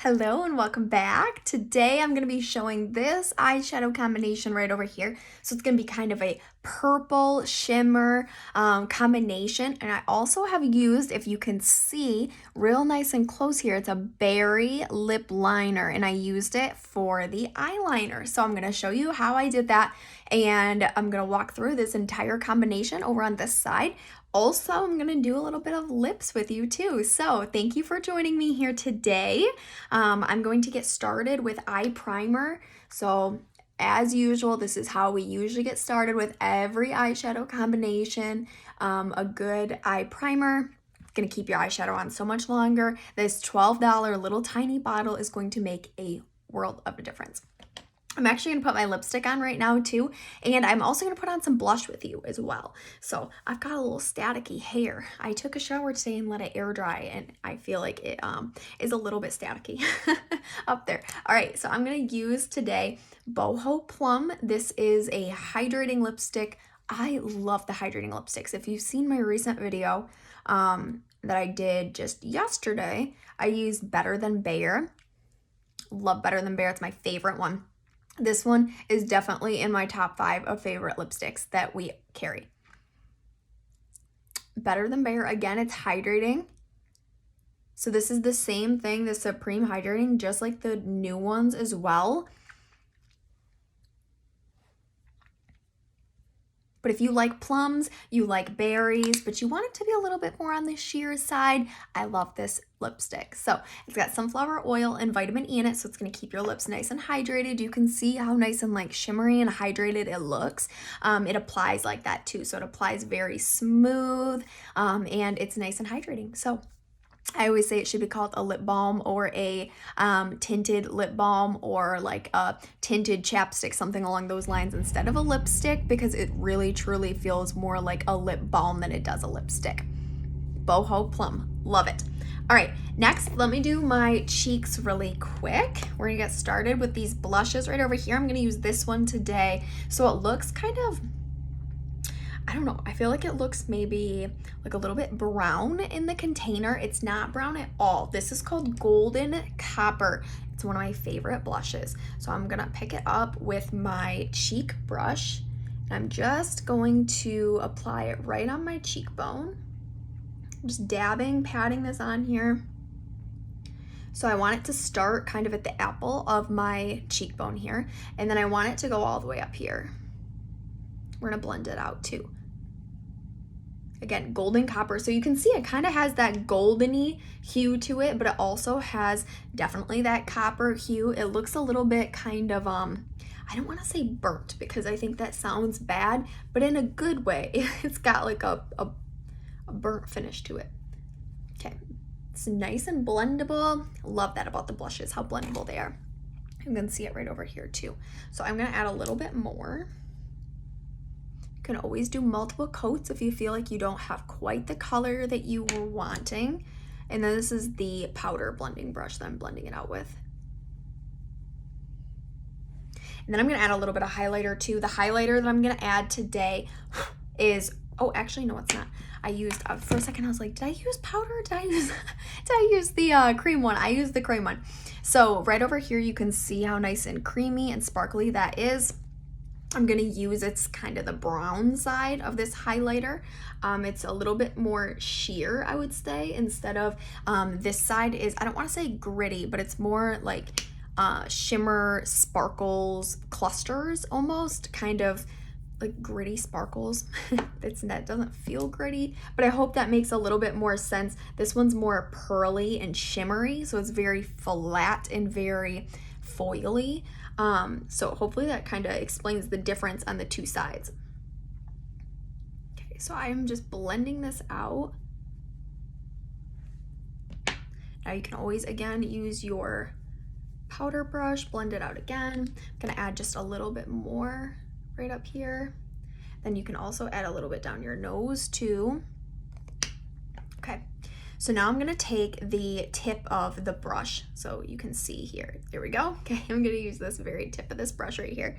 Hello and welcome back. Today I'm going to be showing this eyeshadow combination right over here. So it's going to be kind of a purple shimmer combination. And I also have used, if you can see real nice and close here, it's a berry lip liner and I used it for the eyeliner. So I'm going to show you how I did that and I'm going to walk through this entire combination over on this side. Also, I'm going to do a little bit of lips with you too. So thank you for joining me here today. I'm going to get started with eye primer. So as usual, this is how we usually get started with every eyeshadow combination. A good eye primer. Going to keep your eyeshadow on so much longer. This $12 little tiny bottle is going to make a world of a difference. I'm actually going to put my lipstick on right now too, and I'm also going to put on some blush with you as well. So I've got a little staticky hair. I took a shower today and let it air dry, and I feel like it is a little bit staticky up there. All right, so I'm going to use today Boho Plum. This is a hydrating lipstick. I love the hydrating lipsticks. If you've seen my recent video that I did just yesterday, I used Better Than Bare. Love Better Than Bare. It's my favorite one. This one is definitely in my top 5 of favorite lipsticks that we carry. Better Than Bare, again, it's hydrating. So this is the same thing, the Supreme Hydrating, just like the new ones as well. But if you like plums, you like berries, but you want it to be a little bit more on the sheer side, I love this lipstick. So it's got sunflower oil and vitamin E in it, so it's going to keep your lips nice and hydrated. You can see how nice and like shimmery and hydrated it looks. It applies like that too, so it applies very smooth and it's nice and hydrating. So I always say it should be called a lip balm or a tinted lip balm or like a tinted chapstick, something along those lines instead of a lipstick, because it really truly feels more like a lip balm than it does a lipstick. Boho Plum, love it. All right, next, let me do my cheeks really quick. We're gonna get started with these blushes right over here. I'm gonna use this one today. So it looks kind of, I don't know, I feel like it looks maybe like a little bit brown in the container. It's not brown at all. This is called Golden Copper. It's one of my favorite blushes. So I'm gonna pick it up with my cheek brush. And I'm just going to apply it right on my cheekbone. I'm just dabbing, patting this on here. So I want it to start kind of at the apple of my cheekbone here. And then I want it to go all the way up here. We're gonna blend it out too. Again, Golden Copper. So you can see it kind of has that goldeny hue to it, but it also has definitely that copper hue. It looks a little bit kind of, I don't want to say burnt because I think that sounds bad, but in a good way. It's got like a burnt finish to it. Okay, it's nice and blendable. Love that about the blushes, how blendable they are. You can see it right over here too. So I'm gonna add a little bit more. You can always do multiple coats if you feel like you don't have quite the color that you were wanting. And then this is the powder blending brush that I'm blending it out with. And then I'm gonna add a little bit of highlighter too. The highlighter that I'm gonna add today is, oh, actually, no, it's not. I used, for a second I was like, did I use powder? Did I use the cream one? I used the cream one. So right over here, you can see how nice and creamy and sparkly that is. I'm gonna use, it's kind of the brown side of this highlighter. It's a little bit more sheer, I would say, instead of this side is, I don't wanna say gritty, but it's more like shimmer, sparkles, clusters almost, kind of like gritty sparkles. That doesn't feel gritty, but I hope that makes a little bit more sense. This one's more pearly and shimmery, so it's very flat and very foily. So hopefully that kind of explains the difference on the two sides. Okay, so I'm just blending this out. Now you can always, again, use your powder brush, blend it out again. I'm gonna add just a little bit more right up here. Then you can also add a little bit down your nose too. Okay. So now I'm gonna take the tip of the brush, so you can see here. There we go. Okay, I'm gonna use this very tip of this brush right here.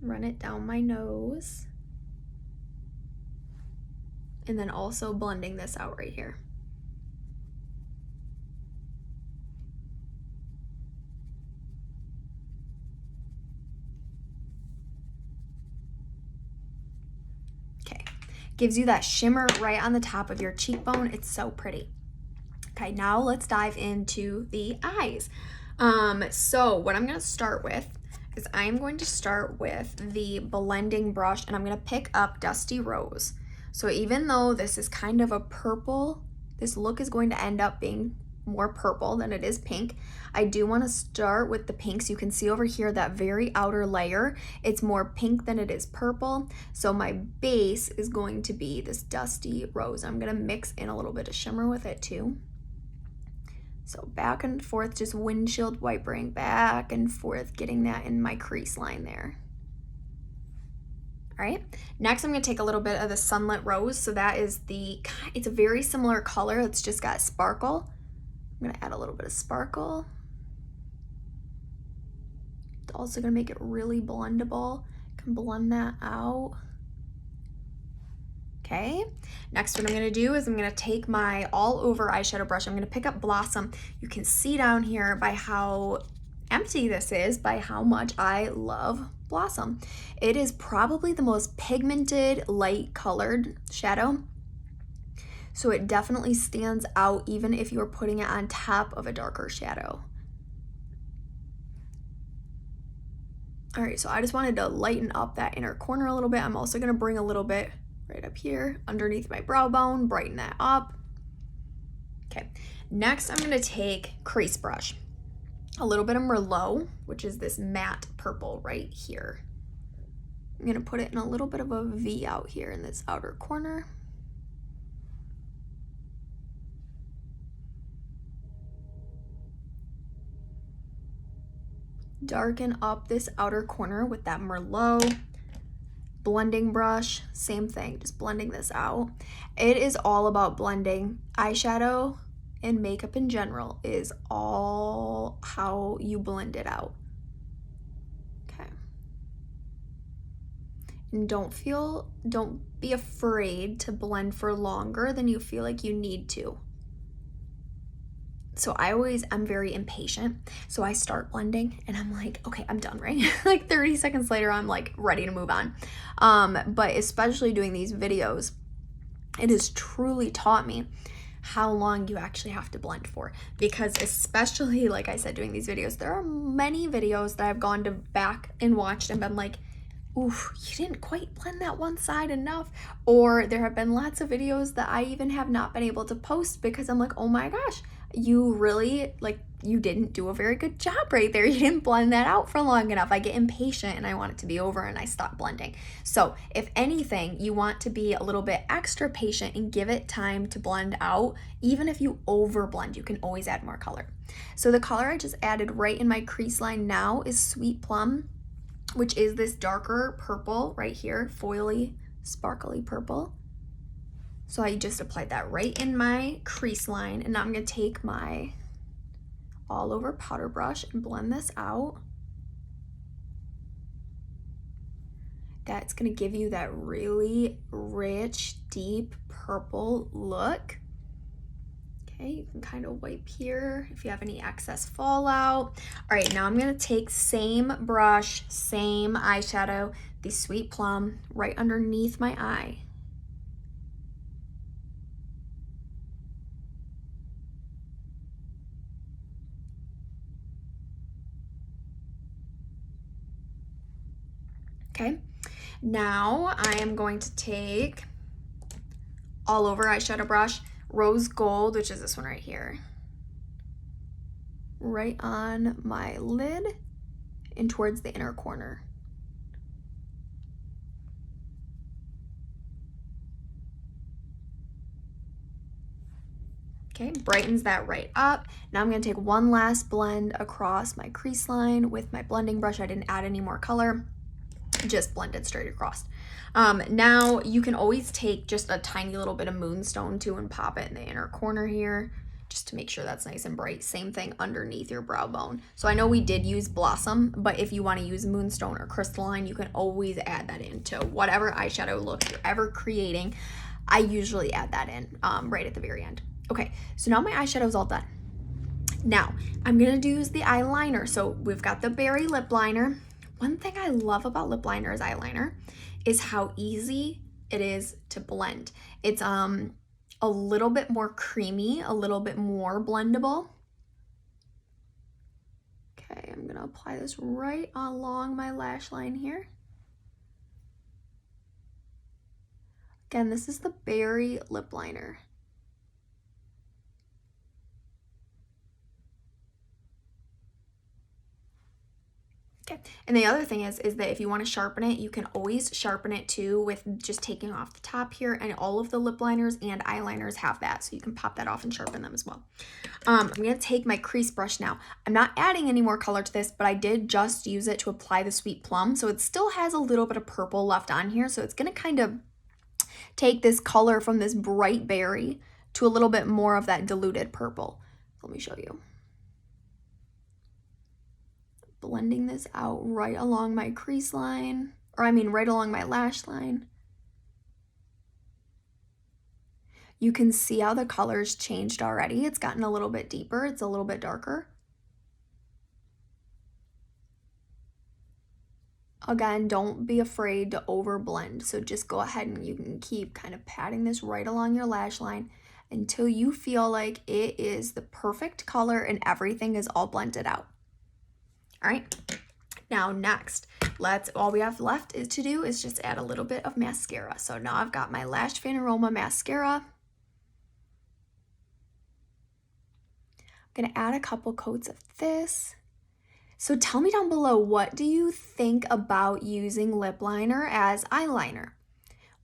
Run it down my nose. And then also blending this out right here. Gives you that shimmer right on the top of your cheekbone. It's so pretty. Okay, now let's dive into the eyes. So what I'm gonna start with is I'm going to start with the blending brush, and I'm gonna pick up Dusty Rose. So even though this is kind of a purple, this look is going to end up being more purple than it is pink. I do want to start with the pinks. You can see over here that very outer layer, it's more pink than it is purple. So my base is going to be this Dusty Rose. I'm going to mix in a little bit of shimmer with it too. So back and forth, just windshield wipering back and forth, getting that in my crease line there. All right, next I'm gonna take a little bit of the Sunlit Rose. So that is it's a very similar color. It's just got sparkle. I'm gonna add a little bit of sparkle. It's also gonna make it really blendable. Can blend that out. Okay, next what I'm gonna do is I'm gonna take my all over eyeshadow brush. I'm gonna pick up Blossom. You can see down here by how empty this is, by how much I love Blossom. It is probably the most pigmented, light colored shadow. So it definitely stands out even if you're putting it on top of a darker shadow. All right, so I just wanted to lighten up that inner corner a little bit. I'm also gonna bring a little bit right up here underneath my brow bone, brighten that up. Okay, next I'm gonna take crease brush. A little bit of Merlot, which is this matte purple right here. I'm gonna put it in a little bit of a V out here in this outer corner. Darken up this outer corner with that Merlot. Blending brush, same thing, just blending this out. It is all about blending. Eyeshadow and makeup in general is all how you blend it out. Okay. And don't be afraid to blend for longer than you feel like you need to. So I'm very impatient. So I start blending and I'm like, okay, I'm done, right? Like 30 seconds later, I'm like ready to move on. But especially doing these videos, it has truly taught me how long you actually have to blend for. Because especially, like I said, doing these videos, there are many videos that I've gone to back and watched and been like, oof, you didn't quite blend that one side enough. Or there have been lots of videos that I even have not been able to post because I'm like, oh my gosh, you really, you didn't do a very good job right there. You didn't blend that out for long enough. I get impatient and I want it to be over and I stop blending. So if anything, you want to be a little bit extra patient and give it time to blend out. Even if you over blend, you can always add more color. So the color I just added right in my crease line now is Sweet Plum, which is this darker purple right here, foily, sparkly purple. So I just applied that right in my crease line, and now I'm gonna take my all over powder brush and blend this out. That's gonna give you that really rich, deep purple look. Okay, you can kind of wipe here if you have any excess fallout. All right, now I'm gonna take same brush, same eyeshadow, the Sweet Plum, right underneath my eye. Okay, now I am going to take all over eyeshadow brush, Rose Gold, which is this one right here, right on my lid and towards the inner corner. Okay, brightens that right up. Now I'm gonna take one last blend across my crease line with my blending brush. I didn't add any more color, just blended straight across. Now you can always take just a tiny little bit of Moonstone too and pop it in the inner corner here, just to make sure that's nice and bright. Same thing underneath your brow bone. So I know we did use Blossom, but if you want to use Moonstone or Crystalline, you can always add that into whatever eyeshadow look you're ever creating. I usually add that in right at the very end. Okay, so now my eyeshadow is all done. Now I'm gonna use the eyeliner. So we've got the berry lip liner. One thing I love about lip liner as eyeliner is how easy it is to blend. It's a little bit more creamy, a little bit more blendable. Okay, I'm gonna apply this right along my lash line here. Again, this is the Berry lip liner. Okay, and the other thing is that if you want to sharpen it, you can always sharpen it too with just taking off the top here, and all of the lip liners and eyeliners have that, so you can pop that off and sharpen them as well. I'm going to take my crease brush now. I'm not adding any more color to this, but I did just use it to apply the Sweet Plum, so it still has a little bit of purple left on here, so it's going to kind of take this color from this bright berry to a little bit more of that diluted purple. Let me show you. Blending this out right along my crease line, or I mean right along my lash line. You can see how the color's changed already. It's gotten a little bit deeper, it's a little bit darker. Again, don't be afraid to over blend. So just go ahead and you can keep kind of patting this right along your lash line until you feel like it is the perfect color and everything is all blended out. All right, now next, all we have left is to do is just add a little bit of mascara. So now I've got my Lash Fanaroma mascara. I'm gonna add a couple coats of this. So tell me down below, what do you think about using lip liner as eyeliner?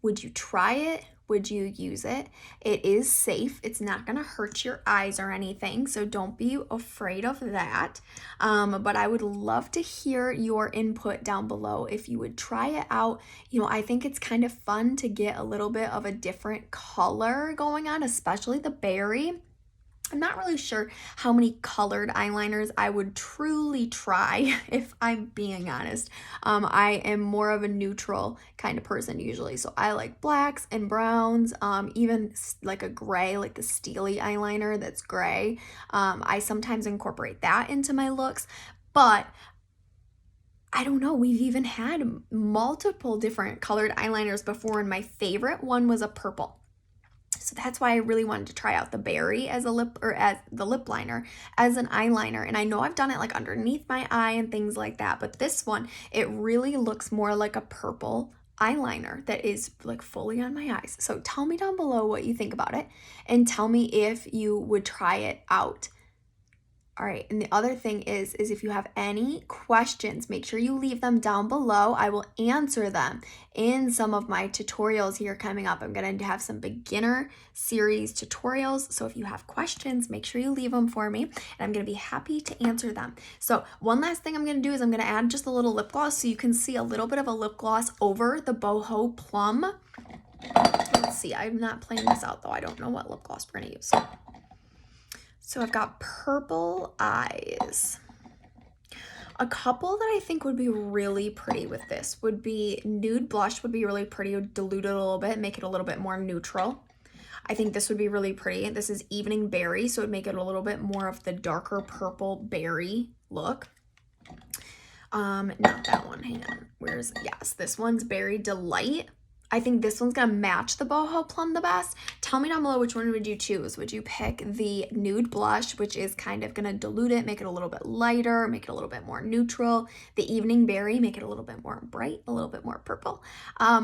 Would you try it? Would you use it? It is safe. It's not going to hurt your eyes or anything, so don't be afraid of that. But I would love to hear your input down below if you would try it out. You know, I think it's kind of fun to get a little bit of a different color going on, especially the berry. I'm not really sure how many colored eyeliners I would truly try, if I'm being honest. I am more of a neutral kind of person usually, so I like blacks and browns, even like a gray, like the Steely eyeliner that's gray. I sometimes incorporate that into my looks, but I don't know, we've even had multiple different colored eyeliners before, and my favorite one was a purple. So that's why I really wanted to try out the berry as a lip, or as the lip liner, as an eyeliner. And I know I've done it like underneath my eye and things like that, but this one, it really looks more like a purple eyeliner that is like fully on my eyes. So tell me down below what you think about it, and tell me if you would try it out. All right, and the other thing is if you have any questions, make sure you leave them down below. I will answer them in some of my tutorials here coming up. I'm going to have some beginner series tutorials, so if you have questions, make sure you leave them for me, and I'm going to be happy to answer them. So one last thing I'm going to do is I'm going to add just a little lip gloss, so you can see a little bit of a lip gloss over the Boho Plum. Let's see, I'm not planning this out though. I don't know what lip gloss we're going to use. So I've got Purple Eyes. A couple that I think would be really pretty with this would be Nude Blush, would be really pretty, would dilute it a little bit, make it a little bit more neutral. I think this would be really pretty. This is Evening Berry, so it would make it a little bit more of the darker purple berry look. Not that one, hang on. Yes, this one's Berry Delight. I think this one's gonna match the Boho Plum the best. Tell me down below, which one would you choose? Would you pick the Nude Blush, which is kind of gonna dilute it, make it a little bit lighter, make it a little bit more neutral? The Evening Berry, make it a little bit more bright, a little bit more purple.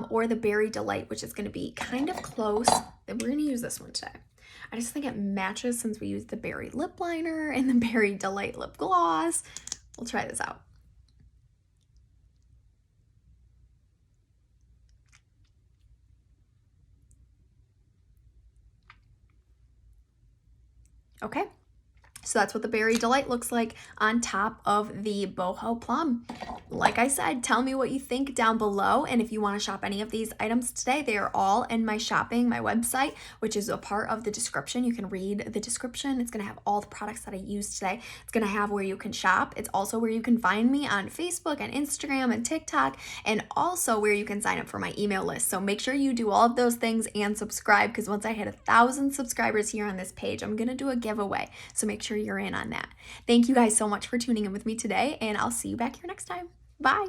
Or the Berry Delight, which is gonna be kind of close. And we're gonna use this one today. I just think it matches since we used the Berry lip liner and the Berry Delight lip gloss. We'll try this out. Okay, so that's what the Berry Delight looks like on top of the Boho Plum. Like I said, tell me what you think down below, and if you want to shop any of these items today, they are all in my website, which is a part of the description. You can read the description. It's going to have all the products that I used today. It's going to have where you can shop. It's also where you can find me on Facebook and Instagram and TikTok, and also where you can sign up for my email list. So make sure you do all of those things and subscribe, because once I hit 1,000 subscribers here on this page, I'm going to do a giveaway. So make sure you're in on that. Thank you guys so much for tuning in with me today, and I'll see you back here next time. Bye.